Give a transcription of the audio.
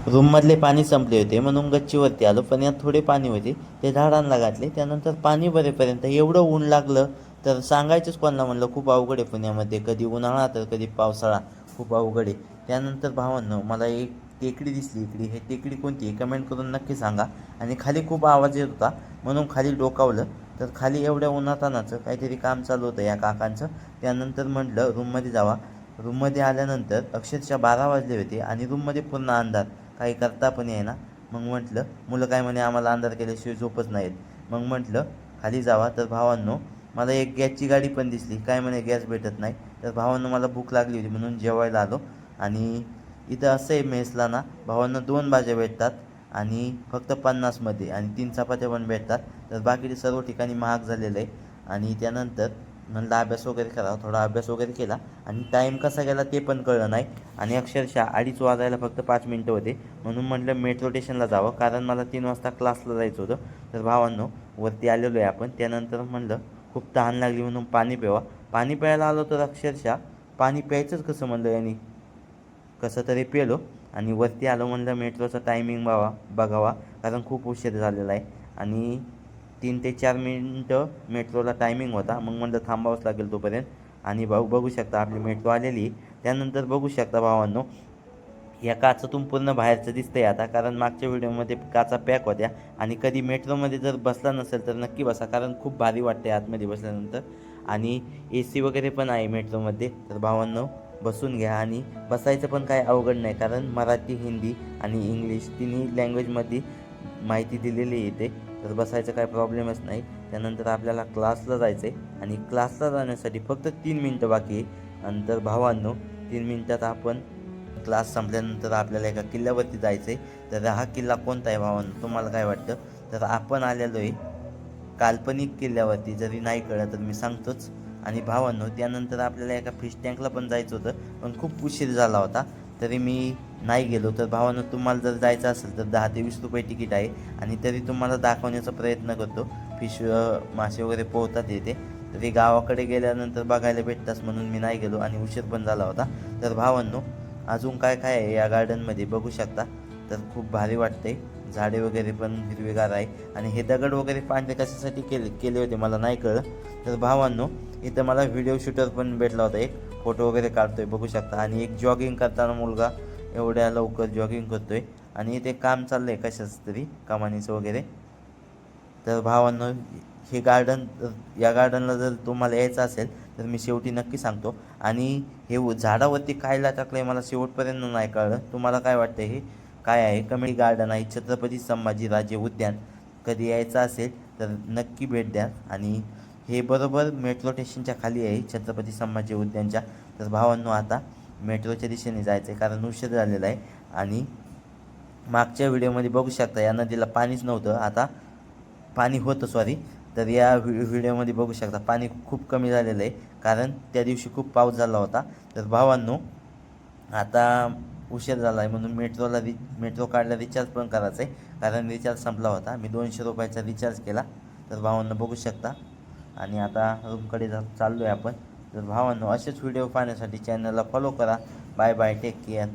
रूममधले पाणी संपले होते म्हणून गच्चीवरती आलो, पण यात थोडे पाणी होते ते झाडांना घातले. त्यानंतर पाणी भरेपर्यंत एवढं ऊन लागलं तर सांगायचंच कोणाला, म्हणलं खूप अवघड आहे पुण्यामध्ये, कधी उन्हाळा तर कधी पावसाळा, खूप अवघड आहे. त्यानंतर भावांनो मला एक टेकडी दिसली इकडे, हे टेकडी कोणती आहे कमेंट करून नक्की सांगा. आणि खाली खूप आवाज येत होता म्हणून खाली डोकावलं, तर खाली एवढ्या उन्हातानाचं काहीतरी काम चालू होतं या काकांचं. त्यानंतर म्हटलं रूममध्ये जावा. रूममध्ये आल्यानंतर अक्षरशः 12 वाजले होते आणि रूममध्ये पूर्ण अंधार, काही करता पण येईना. मग म्हटलं मुलं काय म्हणे आम्हाला अंधार केल्याशिवाय झोपच नाहीत. मग म्हटलं खाली जावा. तर भावांनो मला एक गॅसची गाडी पण दिसली, काय म्हणे गॅस भेटत नाही. तर भावांनो मला भूक लागली होती म्हणून जेवायला आलो. आणि इथं असं आहे मेसला ना भावांनो 2 भाज्या भेटतात आणि फक्त 50मध्ये, आणि 3 चपात्या पण भेटतात. तर बाकीचे सर्व ठिकाणी महाग झालेलं आहे. आणि त्यानंतर म्हणलं अभ्यास वगैरे करावा, थोडा अभ्यास वगैरे केला आणि टाईम कसा गेला ते पण कळलं नाही. आणि अक्षरशः 2:30 वाजायला फक्त 5 मिनटं होते म्हणून म्हटलं मेट्रो स्टेशनला जावं, कारण मला 3 वाजता क्लासला जायचं होतं. तर भावांनो वरती आलेलो आहे आपण. त्यानंतर म्हणलं खूप तहान लागली म्हणून पाणी प्यावा. पाणी प्यायला आलो तर अक्षरशः पाणी प्यायचंच कसं म्हणलं यांनी, कसं तरी पेलो आणि वरती आलो. म्हणलं मेट्रोचा टायमिंग बघावा, कारण खूप उशीर झालेला आहे. आणि 3 ते 4 मिनटं मेट्रोला टायमिंग होता. मग म्हणलं थांबावंच लागेल तोपर्यंत. आणि बघू शकता आपली मेट्रो आलेली आहे. त्यानंतर बघू शकता भावांनो या काचातून पूर्ण बाहेरचं दिसतंय आता, कारण मागच्या व्हिडिओमध्ये काचा पॅक होत्या. आणि कधी मेट्रोमध्ये जर बसला नसेल तर नक्की बसा, कारण खूप भारी वाटते आतमध्ये बसल्यानंतर. आणि ए सी वगैरे पण आहे मेट्रोमध्ये. तर भावांनो बसून घ्या. आणि बसायचं पण काय अवघड नाही, कारण मराठी, हिंदी आणि इंग्लिश तिन्ही लँग्वेजमध्ये माहिती दिलेली येते. तर बसायचं काय प्रॉब्लेमच नाही. त्यानंतर आपल्याला क्लासला जायचं आहे आणि क्लासला जाण्यासाठी फक्त 3 मिनटं बाकी आहे. नंतर भावांनो 3 मिनटात आपण क्लास संपल्यानंतर आपल्याला एका किल्ल्यावरती जायचं आहे. तर हा किल्ला कोणता आहे भावांनो, तुम्हाला काय वाटतं? तर आपण आलेलो आहे काल्पनिक किल्ल्यावरती, जरी नाही कळलं तर मी सांगतोच. आणि भावांनो त्यानंतर आपल्याला एका फिश टँकला पण जायचं होतं, पण खूप उशीर झाला होता तरी मी नाही गेलो. तर भावांनो तुम्हाला जर जायचं असेल तर 10 ते 20 रुपये तिकीट आहे. आणि तरी तुम्हाला दाखवण्याचा प्रयत्न करतो. फिश मासे वगैरे पोहतात येते, तर ते गावाकडे गेल्यानंतर बघायला भेटताच म्हणून मी नाही गेलो आणि उशीर पण झाला होता. तर भावांनो अजून काय काय आहे या गार्डनमध्ये बघू शकता. तर खूप भारी वाटते, झाडे वगैरे पण हिरवेगार आहे. आणि हे दगड वगैरे पांढरे कशासाठी केले होते मला नाही कळलं. तर भावांनो इथं मला व्हिडिओ शूटर पण भेटला होता, एक फोटो वगैरे काढतोय बघू शकता. आणि एक जॉगिंग करताना मुलगा एवढ्या लवकर जॉगिंग करतोय. आणि इथे काम चाललं आहे कशाचं तरी कमानीचं वगैरे. तर भावांनो हे गार्डन, या गार्डनला जर तुम्हाला यायचं असेल तर मी शेवटी नक्की सांगतो. आणि हे झाडावरती कायला टाकलं आहे मला शेवटपर्यंत नाही कळलं. तुम्हाला काय वाटतं हे काय आहे? कमेडी गार्डन आहे छत्रपती संभाजीराजे उद्यान. कधी यायचं असेल तर नक्की भेट द्या. आणि हे बरोबर मेट्रो स्टेशनच्या खाली आहे छत्रपती संभाजी उद्यानच्या. तर भावांनो आता मेट्रोच्या दिशेने जायचं आहे कारण उशीर झालेला आहे. आणि मागच्या व्हिडिओमध्ये बघू शकता या नदीला पाणीच नव्हतं, आता पाणी होतं सॉरी. तर या व्हिडिओमध्ये बघू शकता पाणी खूप कमी झालेलं आहे, कारण त्या दिवशी खूप पाऊस झाला होता. तर भावांनो आता उशीर झाला आहे म्हणून मेट्रो कार्डला रिचार्ज पण करायचं आहे, कारण रिचार्ज संपला होता. मी 200 रुपयाचा रिचार्ज केला. तर भावांनो बघू शकता. आणि आता रूमकडे चाललो आहे आपण. तर भावांनो असेच व्हिडिओ पाहण्यासाठी चॅनलला फॉलो करा. Bye bye, take care.